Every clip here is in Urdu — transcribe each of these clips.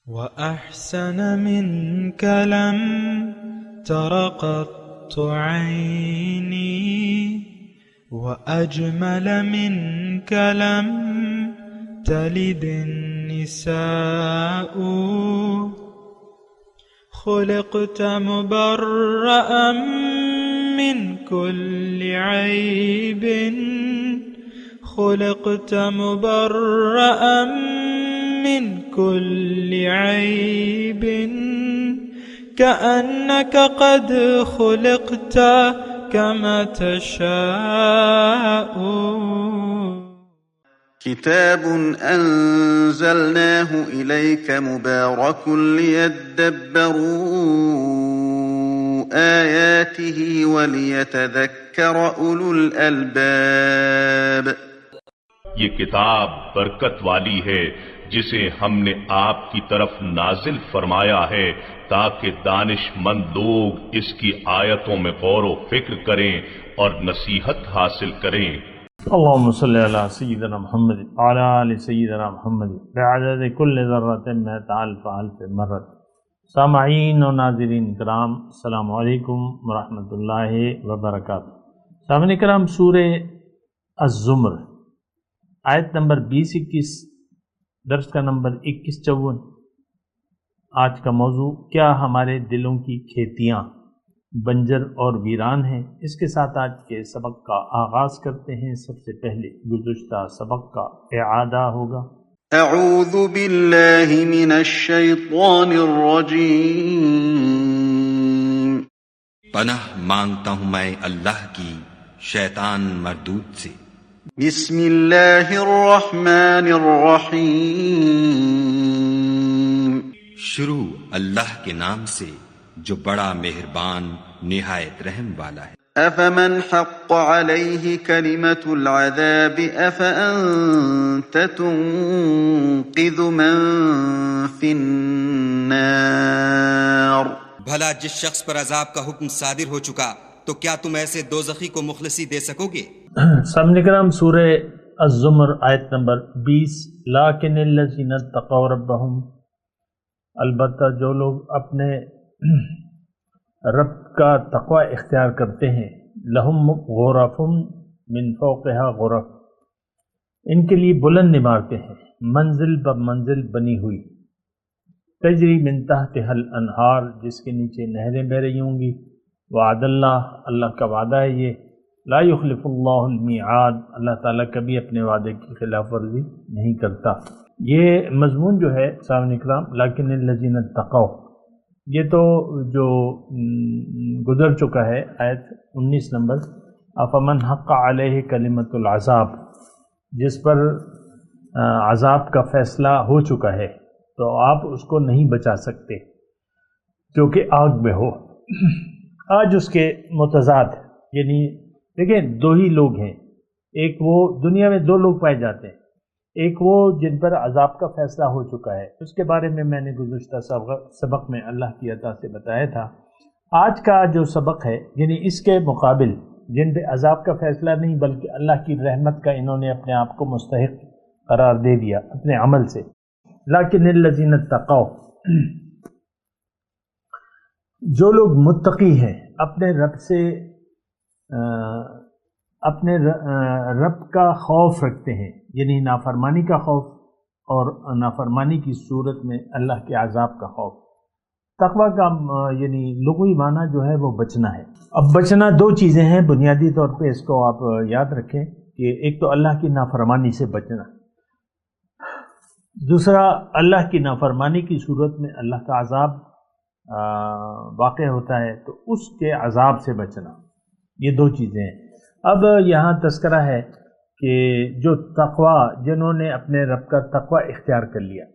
وأحسن منك لم تر قط عيني وأجمل منك لم تلد النساء خلقت مبرأ من كل عيب خلقت مبرأ من كل عيب كأنك قد خلقت كما تشاء. كتاب أنزلناه إليك مبارك ليدبروا آياته وليتذكر أولو الألباب. یہ کتاب برکت والی ہے جسے ہم نے آپ کی طرف نازل فرمایا ہے تاکہ دانش مند لوگ اس کی آیتوں میں غور و فکر کریں اور نصیحت حاصل کریں. اللهم صل على سيدنا محمد وعلى آل سيدنا محمد بعدد كل ذرة مئة ألف مرة. سامعین و ناظرین کرام، السلام علیکم ورحمۃ اللہ وبرکاتہ. سامعین کرام، سورہ الزمر آیت نمبر 20-21، درس کا نمبر 21-54. آج کا موضوع کیا ہمارے دلوں کی کھیتیاں بنجر اور ویران ہیں. اس کے ساتھ آج کے سبق کا آغاز کرتے ہیں. سب سے پہلے گزشتہ سبق کا اعادہ ہوگا. اعوذ باللہ من الشیطان الرجیم. پناہ مانگتا ہوں میں اللہ کی شیطان مردود سے. بسم اللہ الرحمن الرحیم. شروع اللہ کے نام سے جو بڑا مہربان نہایت رحم والا ہے. افمن حق علیہ کلمۃ العذاب افانت تنقذ من فی النار. بھلا جس شخص پر عذاب کا حکم صادر ہو چکا تو کیا تم ایسے دوزخی کو مخلصی دے سکو گے؟ سامعین کرام، سورہ الزمر آیت نمبر 20. لیکن الذین اتقوا ربہم، البتہ جو لوگ اپنے رب کا تقوی اختیار کرتے ہیں، لہم غرف من فوقها غرف، ان کے لیے بلند عمارتیں ہیں منزل بمنزل بنی ہوئی، تجری من تحتها الانہار، جس کے نیچے نہریں بہ رہی ہوں گی. وعد اللہ، اللہ کا وعدہ ہے یہ. لا یخلف اللہ المیعاد، اللہ تعالیٰ کبھی اپنے وعدے کی خلاف ورزی نہیں کرتا. یہ مضمون جو ہے سامعین کرام، لیکن الذین اتقوا، یہ تو جو گزر چکا ہے آیت 19 نمبر. افمن حق علیہ کلمۃ العذاب، جس پر عذاب کا فیصلہ ہو چکا ہے تو آپ اس کو نہیں بچا سکتے کیونکہ آگ میں ہو. آج اس کے متضاد، یعنی دیکھیں دو ہی لوگ ہیں. ایک وہ دنیا میں دو لوگ پائے جاتے ہیں، ایک وہ جن پر عذاب کا فیصلہ ہو چکا ہے، اس کے بارے میں نے گزشتہ سبق میں اللہ کی عطا سے بتایا تھا. آج کا جو سبق ہے یعنی اس کے مقابل جن پہ عذاب کا فیصلہ نہیں بلکہ اللہ کی رحمت کا انہوں نے اپنے آپ کو مستحق قرار دے دیا اپنے عمل سے. لیکن الذین اتقوا، جو لوگ متقی ہیں، اپنے رب سے اپنے رب کا خوف رکھتے ہیں، یعنی نافرمانی کا خوف اور نافرمانی کی صورت میں اللہ کے عذاب کا خوف. تقوی کا یعنی لغوی معنی جو ہے وہ بچنا ہے. اب بچنا دو چیزیں ہیں بنیادی طور پہ، اس کو آپ یاد رکھیں کہ ایک تو اللہ کی نافرمانی سے بچنا، دوسرا اللہ کی نافرمانی کی صورت میں اللہ کا عذاب واقع ہوتا ہے تو اس کے عذاب سے بچنا. یہ دو چیزیں ہیں. اب یہاں تذکرہ ہے کہ جو تقوی، جنہوں نے اپنے رب کا تقوی اختیار کر لیا.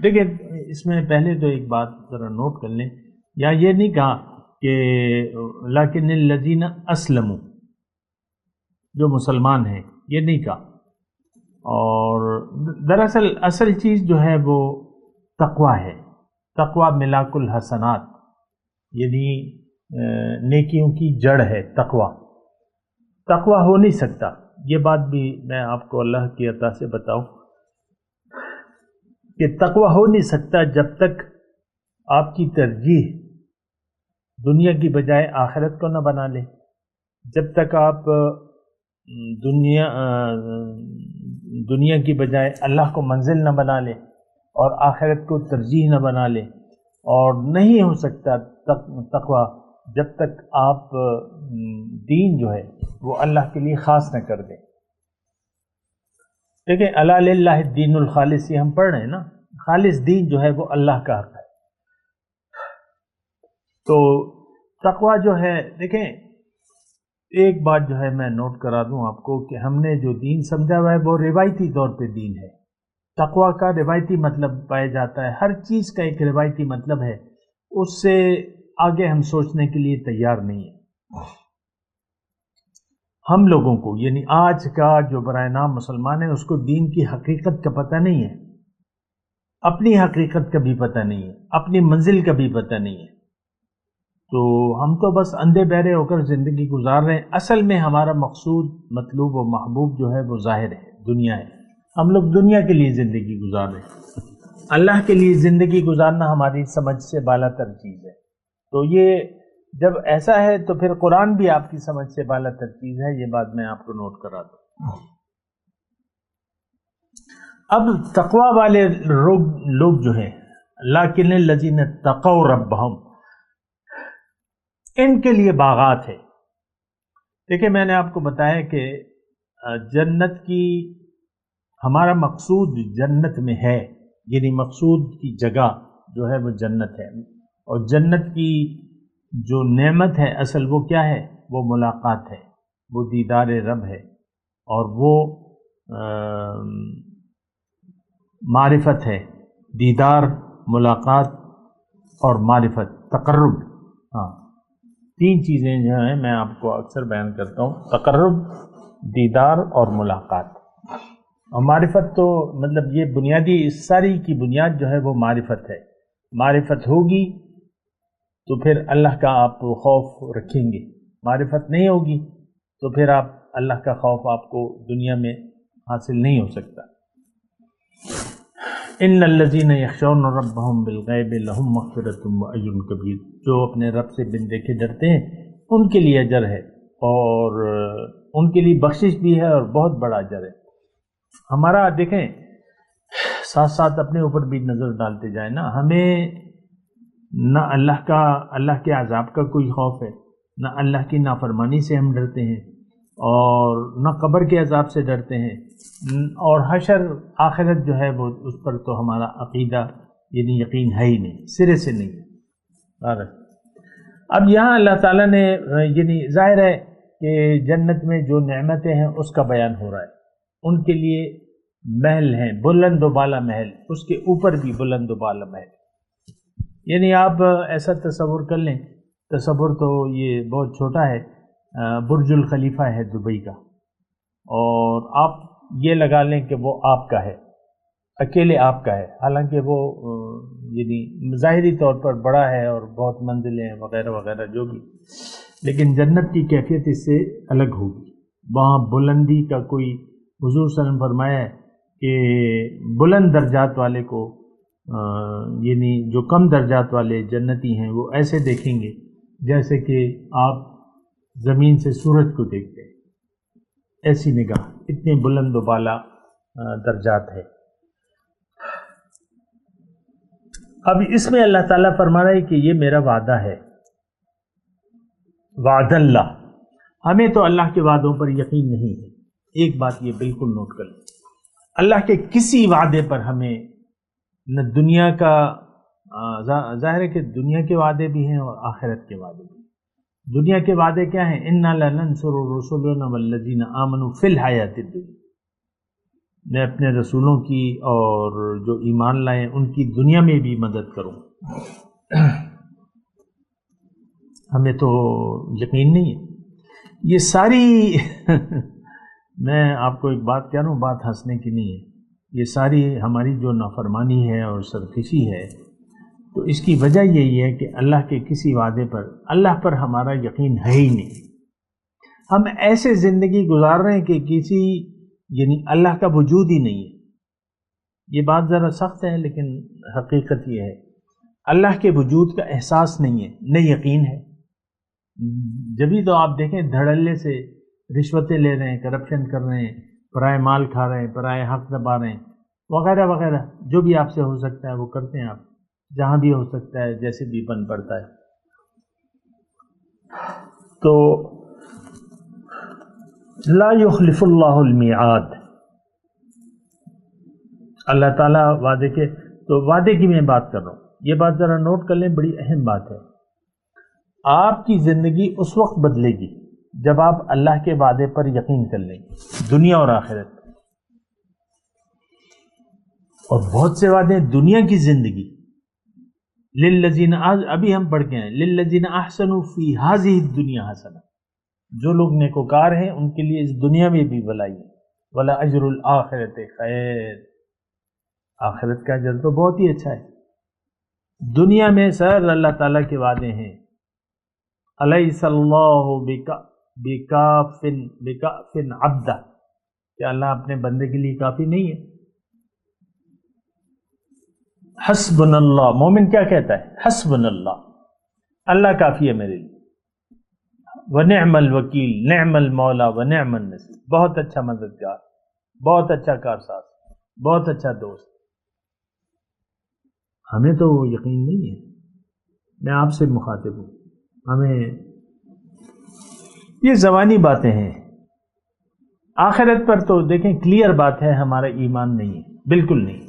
دیکھیں اس میں پہلے تو ایک بات ذرا نوٹ کر لیں، یا یہ نہیں کہا کہ لیکن الذین اسلموا، جو مسلمان ہیں، یہ نہیں کہا. اور دراصل اصل چیز جو ہے وہ تقوی ہے. تقوی ملاک الحسنات، یعنی نیکیوں کی جڑ ہے تقوی. تقوی ہو نہیں سکتا، یہ بات بھی میں آپ کو اللہ کی عطا سے بتاؤں. کہ تقوی ہو نہیں سکتا جب تک آپ کی ترجیح دنیا کی بجائے آخرت کو نہ بنا لے، جب تک آپ دنیا کی بجائے اللہ کو منزل نہ بنا لے اور آخرت کو ترجیح نہ بنا لے، اور نہیں ہو سکتا تقوی جب تک آپ دین جو ہے وہ اللہ کے لیے خاص نہ کر دیں۔ دیکھیں الا للہ الدین الخالص، یہ ہم پڑھ رہے ہیں نا، خالص دین جو ہے وہ اللہ کا حق ہے۔ تو تقوی جو ہے، دیکھیں ایک بات جو ہے میں نوٹ کرا دوں آپ کو کہ ہم نے جو دین سمجھا ہوا ہے وہ روایتی طور پہ دین ہے۔ تقوی کا روایتی مطلب پایا جاتا ہے، ہر چیز کا ایک روایتی مطلب ہے، اس سے آگے ہم سوچنے کے لیے تیار نہیں ہیں۔ ہم لوگوں کو یعنی آج کا جو برائے نام مسلمان ہے اس کو دین کی حقیقت کا پتہ نہیں ہے، اپنی حقیقت کا بھی پتہ نہیں ہے، اپنی منزل کا بھی پتہ نہیں ہے۔ تو ہم تو بس اندھے بہرے ہو کر زندگی گزار رہے ہیں۔ اصل میں ہمارا مقصود، مطلوب و محبوب جو ہے وہ ظاہر ہے، دنیا ہے۔ ہم لوگ دنیا کے لیے زندگی گزار رہے ہیں، اللہ کے لیے زندگی گزارنا ہماری سمجھ سے بالا تر چیز ہے۔ تو یہ جب ایسا ہے تو پھر قرآن بھی آپ کی سمجھ سے بالا تر چیز ہے، یہ بات میں آپ کو نوٹ کرا دوں۔ اب تقوی والے لوگ جو ہیں، لیکن الذین اتقوا ربہم، ان کے لیے باغات ہے۔ دیکھیں میں نے آپ کو بتایا کہ جنت کی، ہمارا مقصود جنت میں ہے، یعنی مقصود کی جگہ جو ہے وہ جنت ہے، اور جنت کی جو نعمت ہے اصل وہ کیا ہے؟ وہ ملاقات ہے، وہ دیدار رب ہے، اور وہ معرفت ہے، دیدار، ملاقات اور معرفت، تقرب۔ ہاں، تین چیزیں جو ہیں میں آپ کو اکثر بیان کرتا ہوں، تقرب، دیدار اور ملاقات۔ اور معرفت تو مطلب یہ بنیادی، اس ساری کی بنیاد جو ہے وہ معرفت ہے۔ معرفت ہوگی تو پھر اللہ کا آپ خوف رکھیں گے، معرفت نہیں ہوگی تو پھر آپ اللہ کا خوف آپ کو دنیا میں حاصل نہیں ہو سکتا۔ ان الذین یخشون ربہم بالغیب لہم مغفرۃ واجر کبیر، جو اپنے رب سے بن دیکھے ڈرتے ہیں ان کے لیے اجر ہے، اور ان کے لیے بخشش بھی ہے اور بہت بڑا اجر ہے۔ ہمارا دیکھیں ساتھ ساتھ اپنے اوپر بھی نظر ڈالتے جائیں نا، ہمیں نہ اللہ کے عذاب کا کوئی خوف ہے، نہ اللہ کی نافرمانی سے ہم ڈرتے ہیں، اور نہ قبر کے عذاب سے ڈرتے ہیں، اور حشر آخرت جو ہے وہ اس پر تو ہمارا عقیدہ یعنی یقین ہے ہی نہیں، سرے سے نہیں ہے۔ اب یہاں اللہ تعالیٰ نے یعنی ظاہر ہے کہ جنت میں جو نعمتیں ہیں اس کا بیان ہو رہا ہے، ان کے لیے محل ہیں، بلند و بالا محل، اس کے اوپر بھی بلند و بالا محل۔ یعنی آپ ایسا تصور کر لیں، تصور تو یہ بہت چھوٹا ہے، برج الخلیفہ ہے دبئی کا، اور آپ یہ لگا لیں کہ وہ آپ کا ہے، اکیلے آپ کا ہے، حالانکہ وہ یعنی ظاہری طور پر بڑا ہے اور بہت منزلیں وغیرہ وغیرہ جو بھی، لیکن جنت کی کیفیت اس سے الگ ہوگی۔ وہاں بلندی کا کوئی، حضور صلی اللہ علیہ وسلم فرمایا ہے کہ بلند درجات والے کو یعنی جو کم درجات والے جنتی ہیں وہ ایسے دیکھیں گے جیسے کہ آپ زمین سے سورج کو دیکھتے ہیں، ایسی نگاہ، اتنے بلند و بالا درجات ہے۔ اب اس میں اللہ تعالیٰ فرما رہا ہے کہ یہ میرا وعدہ ہے، وعد اللہ، ہمیں تو اللہ کے وعدوں پر یقین نہیں ہے۔ ایک بات یہ بالکل نوٹ کر لیں، اللہ کے کسی وعدے پر ہمیں نہ دنیا کا، ظاہر ہے کہ دنیا کے وعدے بھی ہیں اور آخرت کے وعدے بھی ہیں۔ دنیا کے وعدے کیا ہیں؟ اِنَّا لَنَنْصُرُ رُسُلَنَا وَالَّذِينَ آمَنُوا فِي الْحَيَاةِ الدُّنْيَا، میں اپنے رسولوں کی اور جو ایمان لائے ان کی دنیا میں بھی مدد کروں۔ ہمیں تو یقین نہیں ہے یہ ساری میں آپ کو ایک بات کہہ رہا ہوں، بات ہنسنے کی نہیں ہے، یہ ساری ہماری جو نافرمانی ہے اور سرکشی ہے، تو اس کی وجہ یہی ہے کہ اللہ کے کسی وعدے پر، اللہ پر ہمارا یقین ہے ہی نہیں۔ ہم ایسے زندگی گزار رہے ہیں کہ کسی یعنی اللہ کا وجود ہی نہیں ہے، یہ بات ذرا سخت ہے لیکن حقیقت یہ ہے، اللہ کے وجود کا احساس نہیں ہے، نہ یقین ہے۔ جبھی تو آپ دیکھیں دھڑلے سے رشوتیں لے رہے ہیں، کرپشن کر رہے ہیں، پرائے مال کھا رہے ہیں، پرائے حق دبا رہے ہیں وغیرہ وغیرہ، جو بھی آپ سے ہو سکتا ہے وہ کرتے ہیں آپ، جہاں بھی ہو سکتا ہے، جیسے بھی بن پڑتا ہے۔ تو لا یخلف اللہ المیعاد، اللہ تعالیٰ وعدے کے، تو وعدے کی میں بات کر رہا ہوں، یہ بات ذرا نوٹ کر لیں، بڑی اہم بات ہے۔ آپ کی زندگی اس وقت بدلے گی جب آپ اللہ کے وعدے پر یقین کر لیں گے، دنیا اور آخرت۔ اور بہت سے وعدے ہیں دنیا کی زندگی، للذین، ابھی ہم پڑھ کے ہیں، للذین احسنوا فی ہذہ الدنیا حسنہ، جو لوگ نیکوکار ہیں ان کے لیے اس دنیا میں بھی بھلائی ہے، ولاجر الآخرۃ خیر، آخرت کا اجر تو بہت ہی اچھا ہے۔ دنیا میں سر اللہ تعالیٰ کے وعدے ہیں، الیس اللہ بکاف عبدہ، کہ اللہ اپنے بندے کے لیے کافی نہیں ہے۔ حسبنا اللہ، مومن کیا کہتا ہے؟ حسبنا اللہ، اللہ کافی ہے میرے لیے، ونعم الوکیل، نعم المولا ونعم النصیر، بہت اچھا مددگار، بہت اچھا کارساز، بہت اچھا دوست۔ ہمیں تو وہ یقین نہیں ہے، میں آپ سے مخاطب ہوں، ہمیں یہ زبانی باتیں ہیں، آخرت پر تو دیکھیں کلیئر بات ہے ہمارا ایمان نہیں ہے، بالکل نہیں۔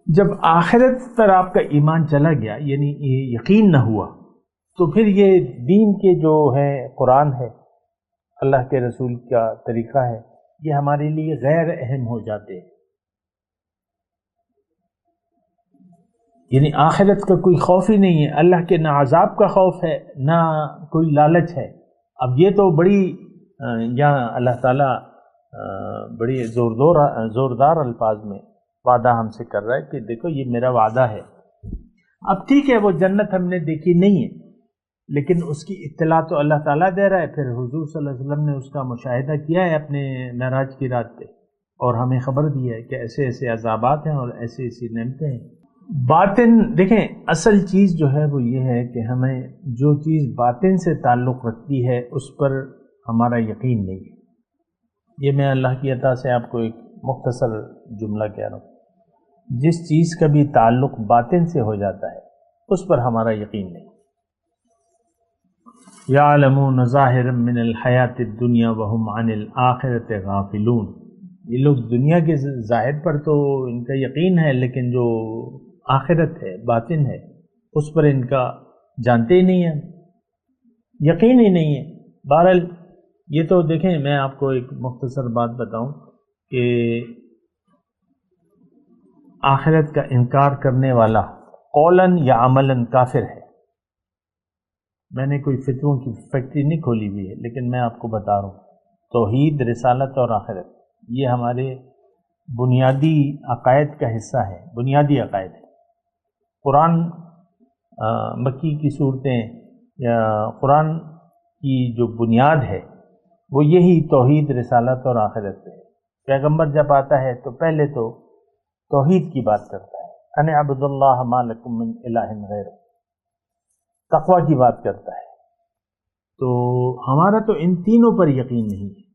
جب آخرت پر آپ کا ایمان چلا گیا، یعنی یقین نہ ہوا، تو پھر یہ دین کے جو ہے، قرآن ہے، اللہ کے رسول کا طریقہ ہے، یہ ہمارے لیے غیر اہم ہو جاتے ہیں۔ یعنی آخرت کا کوئی خوف ہی نہیں ہے، اللہ کے نہ عذاب کا خوف ہے نہ کوئی لالچ ہے۔ اب یہ تو بڑی یہاں اللہ تعالیٰ بڑی زوردار الفاظ میں وعدہ ہم سے کر رہا ہے کہ دیکھو یہ میرا وعدہ ہے۔ اب ٹھیک ہے وہ جنت ہم نے دیکھی نہیں ہے، لیکن اس کی اطلاع تو اللہ تعالیٰ دے رہا ہے، پھر حضور صلی اللہ علیہ وسلم نے اس کا مشاہدہ کیا ہے اپنے معراج کی رات پہ، اور ہمیں خبر دی ہے کہ ایسے ایسے عذابات ہیں اور ایسی ایسی نعمتیں ہیں۔ باطن دیکھیں، اصل چیز جو ہے وہ یہ ہے کہ ہمیں جو چیز باطن سے تعلق رکھتی ہے اس پر ہمارا یقین نہیں ہے۔ یہ میں اللہ کی عطا سے آپ کو ایک مختصر جملہ کہہ رہا ہوں، جس چیز کا بھی تعلق باطن سے ہو جاتا ہے اس پر ہمارا یقین نہیں۔ یعلمون ظاہرا من الحیات الدنیا وہم عن الآخرۃ غافلون، یہ لوگ دنیا کے ظاہر پر تو ان کا یقین ہے، لیکن جو آخرت ہے، باطن ہے، اس پر ان کا جانتے ہی نہیں ہیں، یقین ہی نہیں ہے۔ بہرحال یہ تو دیکھیں، میں آپ کو ایک مختصر بات بتاؤں کہ آخرت کا انکار کرنے والا قولاً یا عملاً کافر ہے۔ میں نے کوئی فتووں کی فیکٹری نہیں کھولی ہوئی ہے، لیکن میں آپ کو بتا رہا ہوں، توحید، رسالت اور آخرت یہ ہمارے بنیادی عقائد کا حصہ ہے، بنیادی عقائد ہے۔ قرآن مکی کی صورتیں یا قرآن کی جو بنیاد ہے وہ یہی توحید، رسالت اور آخرت ہے۔ پیغمبر جب آتا ہے تو پہلے تو توحید کی بات کرتا ہے، ان اعبدوا اللہ ما لکم من الہ غیرہ، تقوی کی بات کرتا ہے۔ تو ہمارا تو ان تینوں پر یقین نہیں ہے۔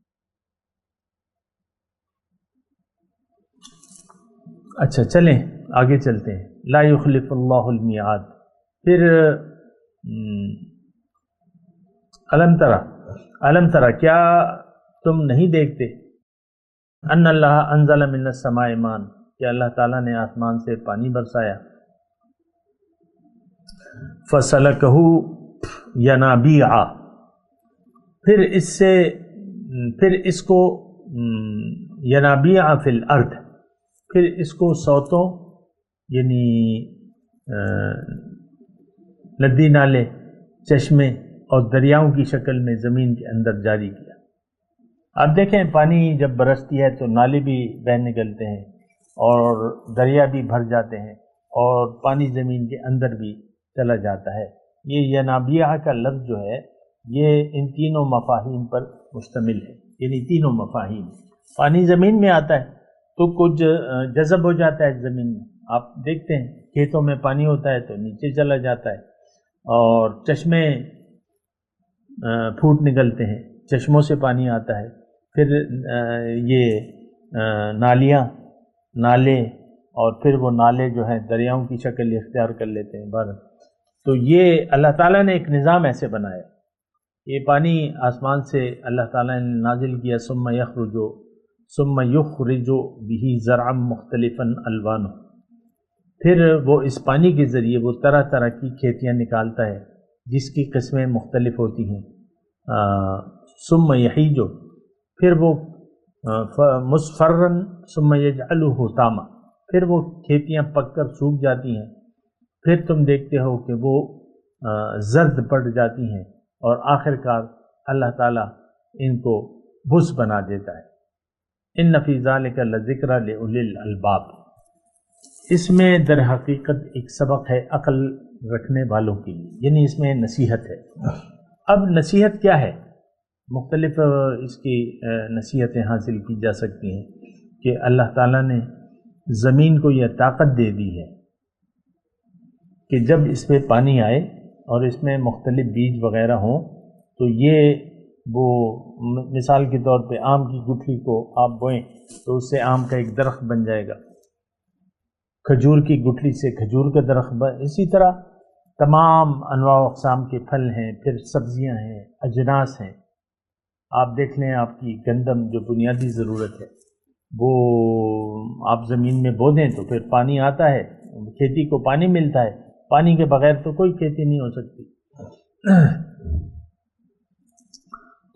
اچھا چلیں آگے چلتے ہیں۔ لا یخلف اللہ المیعاد، پھر علم ترى، کیا تم نہیں دیکھتے، ان اللہ انزل من السماء ماء، کہ اللہ تعالیٰ نے آسمان سے پانی برسایا، فسلکہ ینابیع، پھر اس کو ینابیع فی الارض، پھر اس کو سوتوں یعنی ندی نالے، چشمے اور دریاؤں کی شکل میں زمین کے اندر جاری کیا۔ اب دیکھیں پانی جب برستی ہے تو نالے بھی بہہ نکلتے ہیں اور دریا بھی بھر جاتے ہیں اور پانی زمین کے اندر بھی چلا جاتا ہے۔ یہ ینابیع کا لفظ جو ہے یہ ان تینوں مفاہیم پر مشتمل ہے، یعنی تینوں مفاہیم، پانی زمین میں آتا ہے تو کچھ جذب ہو جاتا ہے زمین میں. آپ دیکھتے ہیں کھیتوں میں پانی ہوتا ہے تو نیچے چلا جاتا ہے، اور چشمے پھوٹ نکلتے ہیں، چشموں سے پانی آتا ہے، پھر یہ نالے اور پھر وہ نالے جو ہیں دریاؤں کی شکل اختیار کر لیتے ہیں. بہر تو یہ اللہ تعالیٰ نے ایک نظام ایسے بنایا. یہ پانی آسمان سے اللہ تعالیٰ نے نازل کیا، ثم یخرج به زرعا مختلفا الوانہ، پھر وہ اس پانی کے ذریعے وہ طرح طرح کی کھیتیاں نکالتا ہے جس کی قسمیں مختلف ہوتی ہیں. ثم یحیج، پھر وہ مصفرا ثم یجعلہ حطاما، پھر وہ کھیتیاں پک کر سوکھ جاتی ہیں، پھر تم دیکھتے ہو کہ وہ زرد پڑ جاتی ہیں، اور آخر کار اللہ تعالیٰ ان کو بس بنا دیتا ہے. ان فی ذلک لذکری لأولی الالباب، اس میں در حقیقت ایک سبق ہے عقل رکھنے والوں کے لیے، یعنی اس میں نصیحت ہے. اب نصیحت کیا ہے؟ مختلف اس کی نصیحتیں حاصل کی جا سکتی ہیں کہ اللہ تعالیٰ نے زمین کو یہ طاقت دے دی ہے کہ جب اس پہ پانی آئے اور اس میں مختلف بیج وغیرہ ہوں تو یہ وہ مثال کے طور پہ آم کی گٹھلی کو آپ بوئیں تو اس سے آم کا ایک درخت بن جائے گا، کھجور کی گٹھلی سے کھجور کا درخت اسی طرح تمام انواع و اقسام کے پھل ہیں، پھر سبزیاں ہیں، اجناس ہیں. آپ دیکھ لیں آپ کی گندم جو بنیادی ضرورت ہے وہ آپ زمین میں بو دیں تو پھر پانی آتا ہے، کھیتی کو پانی ملتا ہے، پانی کے بغیر تو کوئی کھیتی نہیں ہو سکتی.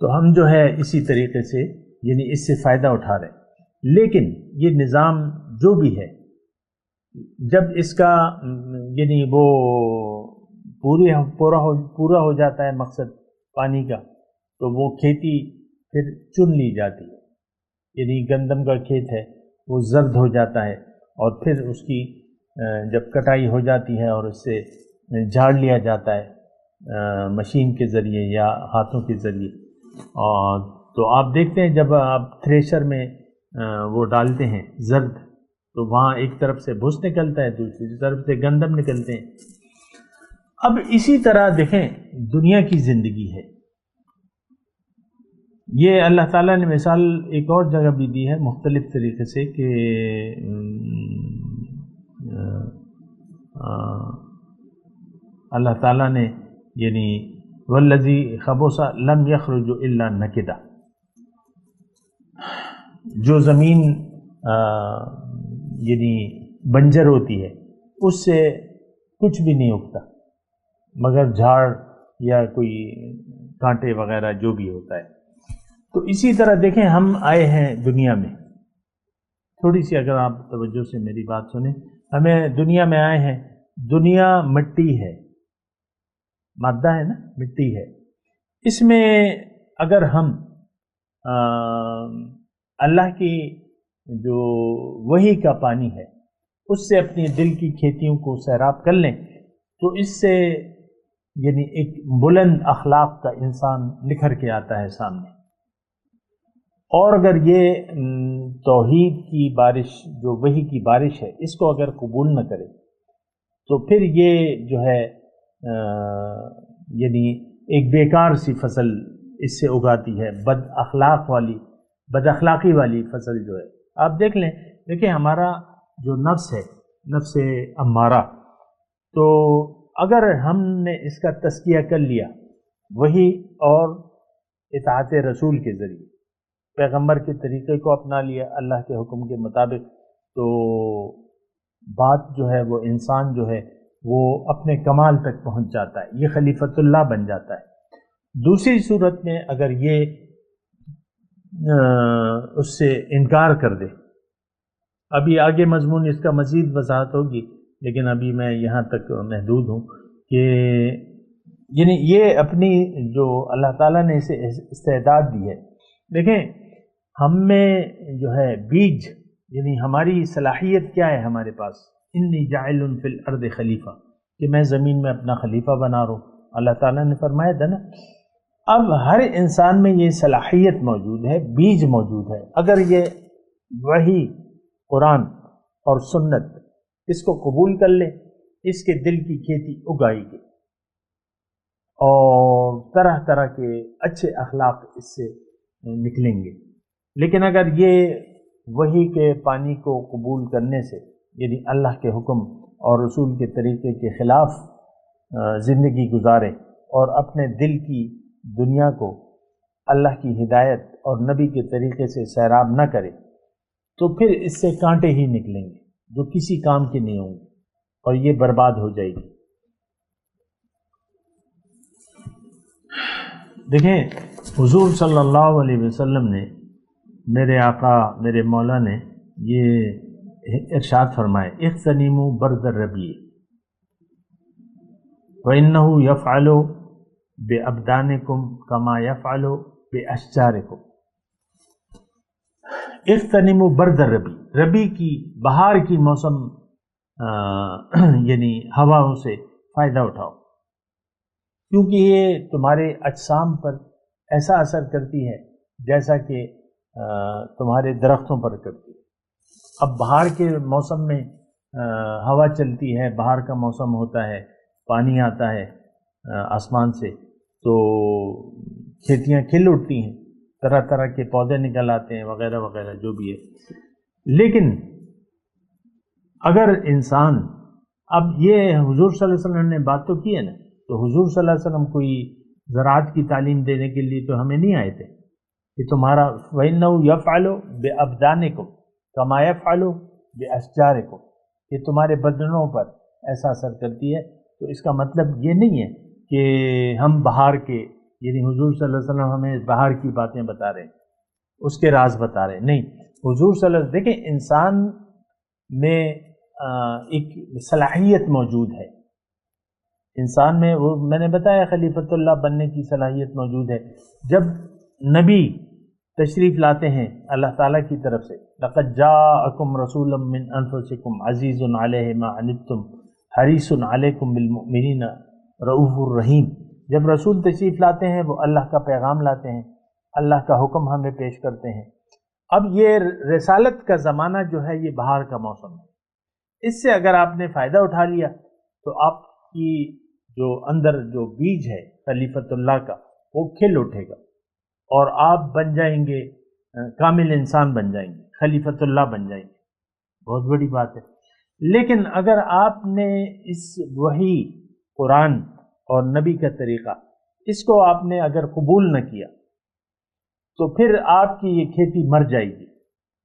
تو ہم جو ہے اسی طریقے سے یعنی اس سے فائدہ اٹھا رہے ہیں. لیکن یہ نظام جو بھی ہے جب اس کا یعنی وہ پورا ہو جاتا ہے مقصد پانی کا تو وہ کھیتی پھر چن لی جاتی ہے. یعنی گندم کا کھیت ہے وہ زرد ہو جاتا ہے اور پھر اس کی جب کٹائی ہو جاتی ہے اور اس سے جھاڑ لیا جاتا ہے مشین کے ذریعے یا ہاتھوں کے ذریعے، اور تو آپ دیکھتے ہیں جب آپ تھریشر میں وہ ڈالتے ہیں زرد تو وہاں ایک طرف سے بھس نکلتا ہے، دوسری طرف سے گندم نکلتے ہیں. اب اسی طرح دیکھیں دنیا کی زندگی ہے، یہ اللہ تعالیٰ نے مثال ایک اور جگہ بھی دی ہے مختلف طریقے سے کہ اللہ تعالیٰ نے یعنی والذی خبث لم یخرج الا نکدا، جو زمین یعنی بنجر ہوتی ہے اس سے کچھ بھی نہیں اگتا مگر جھاڑ یا کوئی کانٹے وغیرہ جو بھی ہوتا ہے. تو اسی طرح دیکھیں ہم آئے ہیں دنیا میں، تھوڑی سی اگر آپ توجہ سے میری بات سنیں، ہمیں دنیا میں آئے ہیں، دنیا مٹی ہے، مادہ ہے نا، مٹی ہے. اس میں اگر ہم اللہ کی جو وحی کا پانی ہے اس سے اپنی دل کی کھیتیوں کو سیراب کر لیں تو اس سے یعنی ایک بلند اخلاق کا انسان نکھر کے آتا ہے سامنے. اور اگر یہ توحید کی بارش جو وحی کی بارش ہے اس کو اگر قبول نہ کرے تو پھر یہ جو ہے یعنی ایک بیکار سی فصل اس سے اگاتی ہے، بد اخلاقی والی فصل جو ہے. آپ دیکھ لیں، دیکھیں ہمارا جو نفس ہے، نفس امارہ، تو اگر ہم نے اس کا تزکیہ کر لیا وہی اور اطاعت رسول کے ذریعے، پیغمبر کے طریقے کو اپنا لیا اللہ کے حکم کے مطابق، تو بات جو ہے وہ انسان جو ہے وہ اپنے کمال تک پہنچ جاتا ہے، یہ خلیفۃ اللہ بن جاتا ہے. دوسری صورت میں اگر یہ اس سے انکار کر دے، ابھی آگے مضمون اس کا مزید وضاحت ہوگی لیکن ابھی میں یہاں تک محدود ہوں کہ یعنی یہ اپنی جو اللہ تعالیٰ نے اسے استعداد دی ہے. دیکھیں ہم میں جو ہے بیج یعنی ہماری صلاحیت کیا ہے ہمارے پاس، انی جاعل فی الارض خلیفہ، کہ میں زمین میں اپنا خلیفہ بنا رہا ہوں، اللہ تعالیٰ نے فرمایا تھا نا. اب ہر انسان میں یہ صلاحیت موجود ہے، بیج موجود ہے. اگر یہ وہی قرآن اور سنت اس کو قبول کر لے، اس کے دل کی کھیتی اگائے گی اور طرح طرح کے اچھے اخلاق اس سے نکلیں گے۔ لیکن اگر یہ وحی کے پانی کو قبول کرنے سے، یعنی اللہ کے حکم اور رسول کے طریقے کے خلاف زندگی گزارے اور اپنے دل کی دنیا کو اللہ کی ہدایت اور نبی کے طریقے سے سیراب نہ کرے، تو پھر اس سے کانٹے ہی نکلیں گے جو کسی کام کے نہیں ہوں گے اور یہ برباد ہو جائے گی۔ دیکھیں حضور صلی اللہ علیہ وسلم نے، میرے آقا میرے مولا نے یہ ارشاد فرمائے، اغتنموا برد الربیع وَإِنَّهُ يَفْعَلُ بِأَبْدَانِكُمْ كَمَا يَفْعَلُ بِأَشْجَارِكُمْ۔ اغتنموا برد الربیع، ربیع کی بہار کی موسم یعنی ہواؤں سے فائدہ اٹھاؤ، کیونکہ یہ تمہارے اجسام پر ایسا اثر کرتی ہے جیسا کہ تمہارے درختوں پر کرتی ہے۔ اب بہار کے موسم میں ہوا چلتی ہے، بہار کا موسم ہوتا ہے، پانی آتا ہے آسمان سے، تو کھیتیاں کھل اٹھتی ہیں، طرح طرح کے پودے نکل آتے ہیں وغیرہ وغیرہ جو بھی ہے۔ لیکن اگر انسان، اب یہ حضور صلی اللہ علیہ وسلم نے بات تو کی ہے نا، تو حضور صلی اللہ علیہ وسلم کوئی زراعت کی تعلیم دینے کے لیے تو ہمیں نہیں آئے تھے کہ تمہارا وَإِنَّهُ يَفْعَلُ بِأَبْدَانِكُمْ كَمَا يَفْعَلُ بِأَشْجَارِكُمْ، یہ تمہارے بدنوں پر ایسا اثر کرتی ہے۔ تو اس کا مطلب یہ نہیں ہے کہ ہم بہار کے، یعنی حضور صلی اللہ علیہ وسلم ہمیں بہار کی باتیں بتا رہے ہیں، اس کے راز بتا رہے ہیں، نہیں۔ حضور صلی اللہ علیہ وسلم، دیکھیں انسان میں ایک صلاحیت موجود ہے، انسان میں، وہ میں نے بتایا خلیفۃ اللہ بننے کی صلاحیت موجود ہے۔ جب نبی تشریف لاتے ہیں اللہ تعالیٰ کی طرف سے، لَقَدْ جَاءَكُمْ رَسُولٌ مِّنْ أَنفُسِكُمْ عَزِيزٌ عَلَيْهِ مَا عَنِتُّمْ حَرِيصٌ عَلَيْكُمْ بِالْمُؤْمِنِينَ رؤوف الرحیم۔ جب رسول تشریف لاتے ہیں وہ اللہ کا پیغام لاتے ہیں، اللہ کا حکم ہمیں پیش کرتے ہیں۔ اب یہ رسالت کا زمانہ جو ہے یہ بہار کا موسم ہے، اس سے اگر آپ نے فائدہ اٹھا لیا تو آپ کی جو اندر جو بیج ہے خلیفۃ اللہ کا وہ کھل اٹھے گا اور آپ بن جائیں گے، کامل انسان بن جائیں گے، خلیفۃ اللہ بن جائیں گے، بہت بڑی بات ہے۔ لیکن اگر آپ نے اس وحی قرآن اور نبی کا طریقہ، اس کو آپ نے اگر قبول نہ کیا تو پھر آپ کی یہ کھیتی مر جائے گی،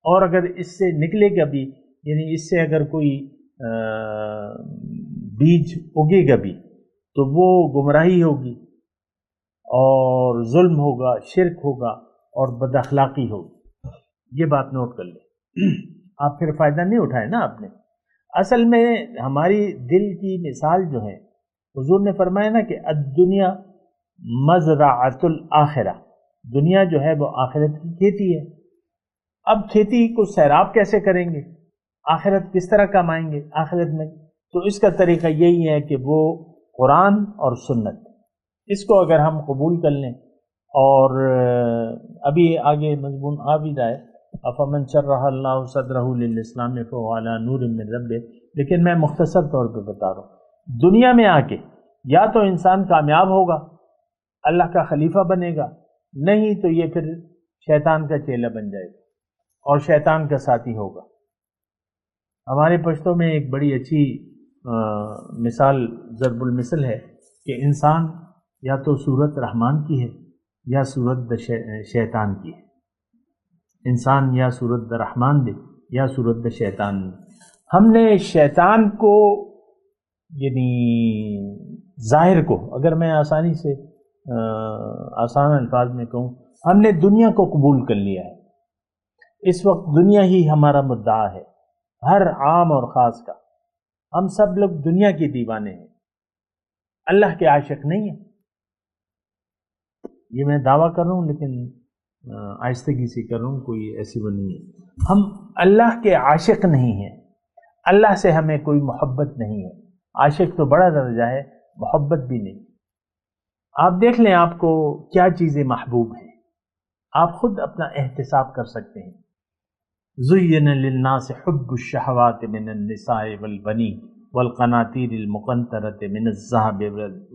اور اگر اس سے نکلے گا بھی، یعنی اس سے اگر کوئی بیج اگے گا بھی تو وہ گمراہی ہوگی اور ظلم ہوگا، شرک ہوگا اور بد اخلاقی ہوگی۔ یہ بات نوٹ کر لیں، آپ پھر فائدہ نہیں اٹھائے نا آپ نے۔ اصل میں ہماری دل کی مثال جو ہے، حضور نے فرمایا نا کہ الدنیا مزرعۃ الآخرہ، دنیا جو ہے وہ آخرت کی کھیتی ہے۔ اب کھیتی کو سیراب کیسے کریں گے، آخرت کس طرح کمائیں گے آخرت میں؟ تو اس کا طریقہ یہی ہے کہ وہ قرآن اور سنت، اس کو اگر ہم قبول کر لیں، اور ابھی آگے مضمون آ بھی رہا ہے، افمن شرح اللہ صدرہ للاسلام فہو علی نور من ربہ، لیکن میں مختصر طور پہ بتا رہا ہوں، دنیا میں آ کے یا تو انسان کامیاب ہوگا، اللہ کا خلیفہ بنے گا، نہیں تو یہ پھر شیطان کا چیلا بن جائے گا اور شیطان کا ساتھی ہوگا۔ ہمارے پشتوں میں ایک بڑی اچھی مثال ضرب المثل ہے کہ انسان یا تو صورت رحمان کی ہے یا صورت شیطان کی ہے، انسان یا صورت رحمان دے یا صورت شیطان دے۔ ہم نے شیطان کو، یعنی ظاہر کو، اگر میں آسانی سے آسان الفاظ میں کہوں، ہم نے دنیا کو قبول کر لیا ہے۔ اس وقت دنیا ہی ہمارا مدعا ہے، ہر عام اور خاص کا۔ ہم سب لوگ دنیا کے دیوانے ہیں، اللہ کے عاشق نہیں ہیں۔ یہ میں دعویٰ کر رہا ہوں لیکن آہستگی سے کر رہا ہوں، کوئی ایسی وہ نہیں ہے۔ ہم اللہ کے عاشق نہیں ہیں، اللہ سے ہمیں کوئی محبت نہیں ہے۔ عاشق تو بڑا درجہ ہے، محبت بھی نہیں۔ آپ دیکھ لیں آپ کو کیا چیزیں محبوب ہیں، آپ خود اپنا احتساب کر سکتے ہیں۔ زُيِّنَ لِلنَّاسِ حُبُّ الشَّهَوَاتِ مِنَ النِّسَاءِ وَالْبَنِينَ وَالْقَنَاطِيرِ الْمُقَنطَرَةِ مِنَ الذَّهَبِ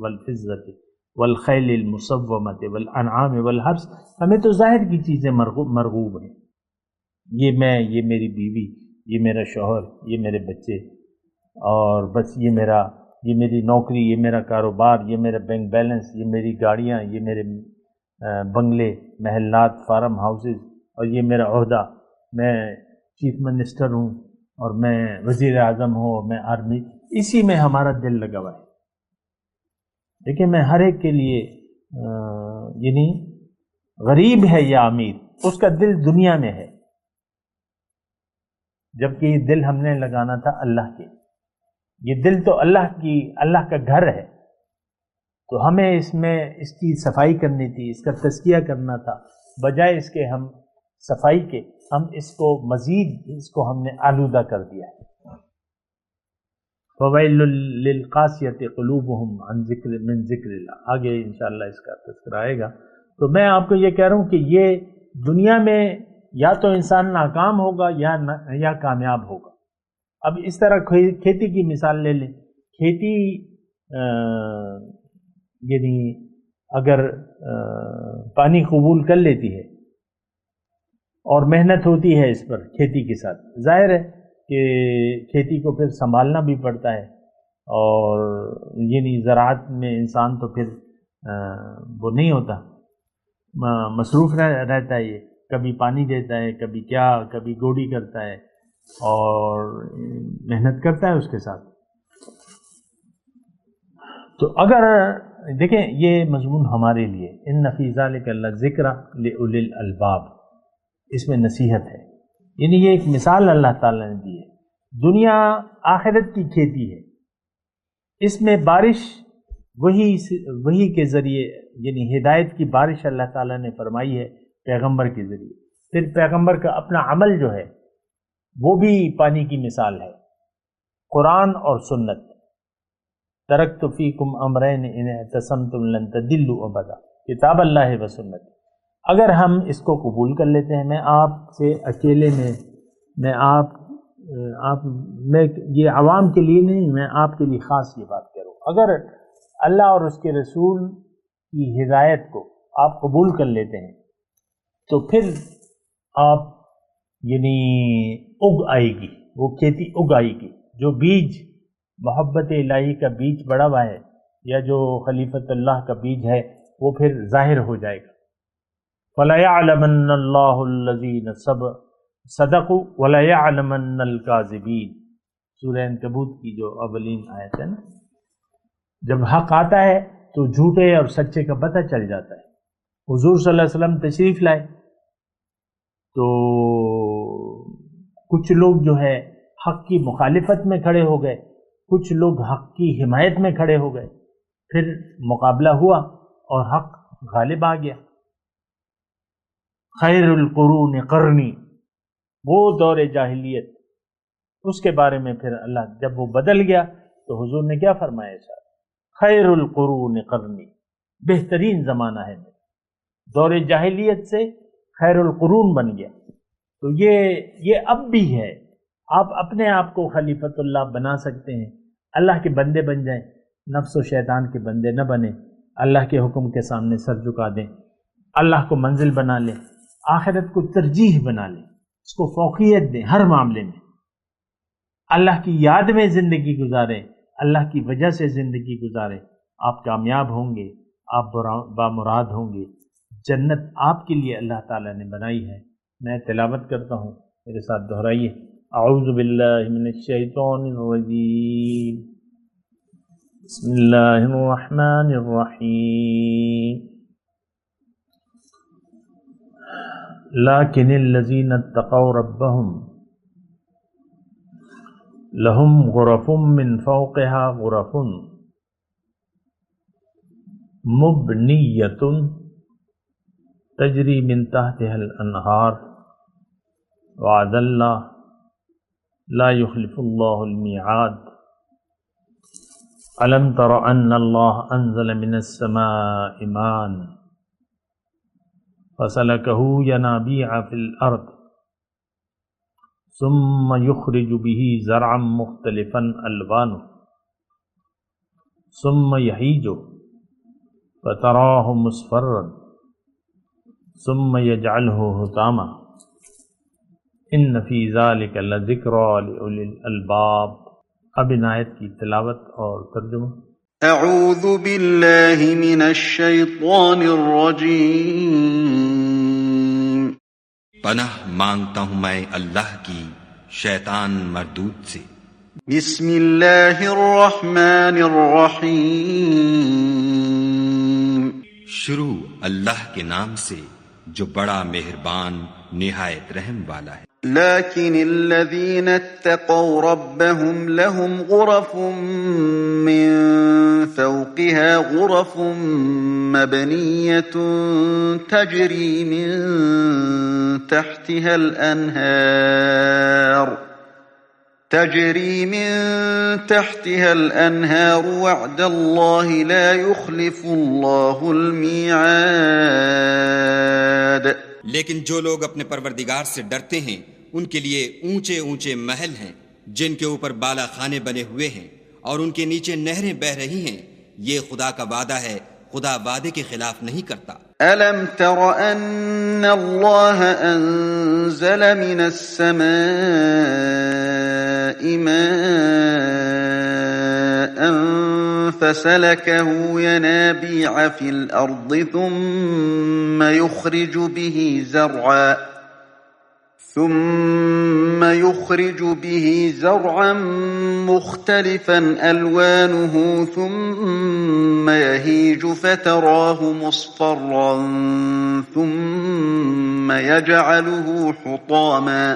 وَالْفِضَّةِ وَالْخَيْلِ الْمُسَوَّمَةِ وَالْأَنْعَامِ وَالْحَرْثِ۔ ہمیں تو ظاہر کی چیزیں مرغوب ہیں، یہ میں، یہ میری بیوی، یہ میرا شوہر، یہ میرے بچے، اور بس یہ میری نوکری، یہ میرا کاروبار، یہ میرا بینک بیلنس، یہ میری گاڑیاں، یہ میرے بنگلے، محلات، فارم ہاؤسز، اور یہ میرا عہدہ، میں چیف منسٹر ہوں اور میں وزیر اعظم ہوں اور میں آرمی، اسی میں ہمارا دل لگا ہوا ہے۔ دیکھیں میں ہر ایک کے لیے یعنی غریب ہے یا امیر، اس کا دل دنیا میں ہے، جبکہ یہ دل ہم نے لگانا تھا اللہ کے، یہ دل تو اللہ کا گھر ہے، تو ہمیں اس میں اس کی صفائی کرنی تھی، اس کا تزکیہ کرنا تھا، بجائے اس کے ہم صفائی کے ہم اس کو مزید اس کو ہم نے آلودہ کر دیا ہے۔ فَوَيْلٌ لِّلْقَاسِيَةِ قُلُوبُهُمْ مِن ذِكْرِ اللَّهِ، آگے انشاءاللہ اس کا تذکرہ آئے گا۔ تو میں آپ کو یہ کہہ رہا ہوں کہ یہ دنیا میں یا تو انسان ناکام ہوگا یا کامیاب ہوگا۔ اب اس طرح کھیتی کی مثال لے لیں، کھیتی یعنی اگر پانی قبول کر لیتی ہے اور محنت ہوتی ہے اس پر کھیتی کے ساتھ، ظاہر ہے کہ کھیتی کو پھر سنبھالنا بھی پڑتا ہے، اور یعنی زراعت میں انسان تو پھر وہ نہیں ہوتا، مصروف رہتا ہے، یہ کبھی پانی دیتا ہے، کبھی گوڑی کرتا ہے اور محنت کرتا ہے اس کے ساتھ۔ تو اگر دیکھیں یہ مضمون ہمارے لیے، ان فی ذلک لذکر لأولی الالباب، اس میں نصیحت ہے، یعنی یہ ایک مثال اللہ تعالیٰ نے دی ہے۔ دنیا آخرت کی کھیتی ہے، اس میں بارش وہی کے ذریعے، یعنی ہدایت کی بارش اللہ تعالیٰ نے فرمائی ہے پیغمبر کے ذریعے، پھر پیغمبر کا اپنا عمل جو ہے وہ بھی پانی کی مثال ہے، قرآن اور سنت۔ ترکت فیکم امرین ان اعتصمتم لن تضلوا ابدا، کتاب اللہ و سنت۔ اگر ہم اس کو قبول کر لیتے ہیں، میں آپ سے اکیلے میں یہ عوام کے لیے نہیں، میں آپ کے لیے خاص یہ بات کہہ رہا ہوں، اگر اللہ اور اس کے رسول کی ہدایت کو آپ قبول کر لیتے ہیں تو پھر آپ یعنی اگ آئے گی، وہ کھیتی اگ آئے گی، جو بیج محبت الہی کا بیج بڑا ہوا ہے یا جو خلیفت اللہ کا بیج ہے وہ پھر ظاہر ہو جائے گا۔ وَلَيَعْلَمَنَّ اللَّهُ الَّذِينَ صَدَقُوا وَلَيَعْلَمَنَّ الْكَاذِبِينَ، سورہ عنکبوت کی جو اولین آیت ہے نا، جب حق آتا ہے تو جھوٹے اور سچے کا پتہ چل جاتا ہے۔ حضور صلی اللہ علیہ وسلم تشریف لائے تو کچھ لوگ جو ہے حق کی مخالفت میں کھڑے ہو گئے، کچھ لوگ حق کی حمایت میں کھڑے ہو گئے، پھر مقابلہ ہوا اور حق غالب آ گیا۔ خیر القرون قرنی، وہ دور جاہلیت، اس کے بارے میں پھر اللہ جب وہ بدل گیا تو حضور نے کیا فرمایا؟ خیر القرون قرنی، بہترین زمانہ ہے میرا، دور جاہلیت سے خیر القرون بن گیا۔ تو یہ اب بھی ہے، آپ اپنے آپ کو خلیفت اللہ بنا سکتے ہیں، اللہ کے بندے بن جائیں، نفس و شیطان کے بندے نہ بنیں، اللہ کے حکم کے سامنے سر جھکا دیں، اللہ کو منزل بنا لیں، آخرت کو ترجیح بنا لیں، اس کو فوقیت دیں ہر معاملے میں، اللہ کی یاد میں زندگی گزاریں، اللہ کی وجہ سے زندگی گزاریں، آپ کامیاب ہوں گے، آپ بامراد ہوں گے، جنت آپ کے لیے اللہ تعالیٰ نے بنائی ہے۔ میں تلاوت کرتا ہوں، میرے ساتھ دہرائیے۔ اعوذ باللہ من الشیطان الرجیم، بسم اللہ الرحمن الرحیم۔ لیکن الذین اتقوا ربهم لهم غرف من فوقها غرف مبنیۃ تجری من تحتها الانہار وعد اللہ لا يخلف اللہ المیعاد الم تر ان اللہ انزل من السماء ماء فسلكه ينابيع في الارض ثم يخرج به زرعا مختلفا ألوانه ثم يهيج فتراه مصفرا ثم يجعله حطاما ان في ذلك لذكرى لأولي الألباب۔ اب ان آیت کی تلاوت اور ترجمہ۔ اعوذ باللہ من الشیطان الرجیم۔ پناہ مانگتا ہوں میں اللہ کی شیطان مردود سے۔ بسم اللہ الرحمن الرحیم۔ شروع اللہ کے نام سے جو بڑا مہربان نہایت رحم والا ہے۔ لیکن الذین اتقوا ربهم لهم غرف من فوقها غرف مبنیۃ تجری من تحتها الأنهار وعد الله لا يخلف الله الميعاد۔ لیکن جو لوگ اپنے پروردگار سے ڈرتے ہیں ان کے لیے اونچے اونچے محل ہیں جن کے اوپر بالا خانے بنے ہوئے ہیں اور ان کے نیچے نہریں بہہ رہی ہیں۔ یہ خدا کا وعدہ ہے، خدا وعدے کے خلاف نہیں کرتا۔ أَلَمْ تَرَ أَنَّ اللَّهَ أَنزَلَ مِنَ السَّمَاءِ مَاءً فَسَلَكَهُ يَنَابِيعَ فِي الْأَرْضِ ثُمَّ يُخْرِجُ بِهِ زَرْعًا مُخْتَلِفًا أَلْوَانُهُ ثُمَّ يَهِيجُ فَتَرَاهُ مُصْفَرًّا ثُمَّ يَجْعَلُهُ حُطَامًا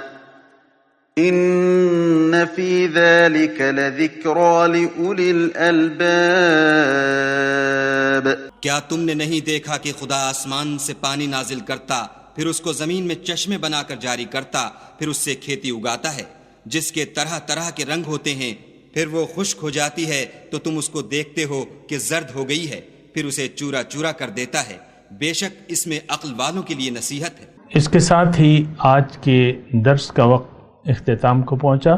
إِنَّ فِي ذَلِكَ لَذِكْرَى لِأُولِي الْأَلْبَابِ۔ کیا تم نے نہیں دیکھا کہ خدا آسمان سے پانی نازل کرتا، پھر اس کو زمین میں چشمے بنا کر جاری کرتا، پھر اس سے کھیتی اگاتا ہے جس کے طرح طرح کے رنگ ہوتے ہیں، پھر وہ خشک ہو جاتی ہے تو تم اس کو دیکھتے ہو کہ زرد ہو گئی ہے، پھر اسے چورا چورا کر دیتا ہے۔ بے شک اس میں عقل والوں کے لیے نصیحت ہے۔ اس کے ساتھ ہی آج کے درس کا وقت اختتام کو پہنچا۔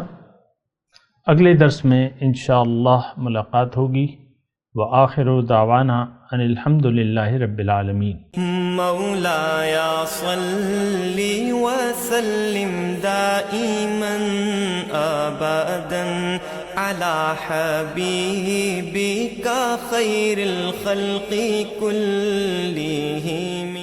اگلے درس میں انشاءاللہ ملاقات ہوگی۔ وآخر دعوانا ان الحمد للہ رب العالمین۔ مولاي صل وسلم دائما ابدا على حبيبك خير الخلق كلهم۔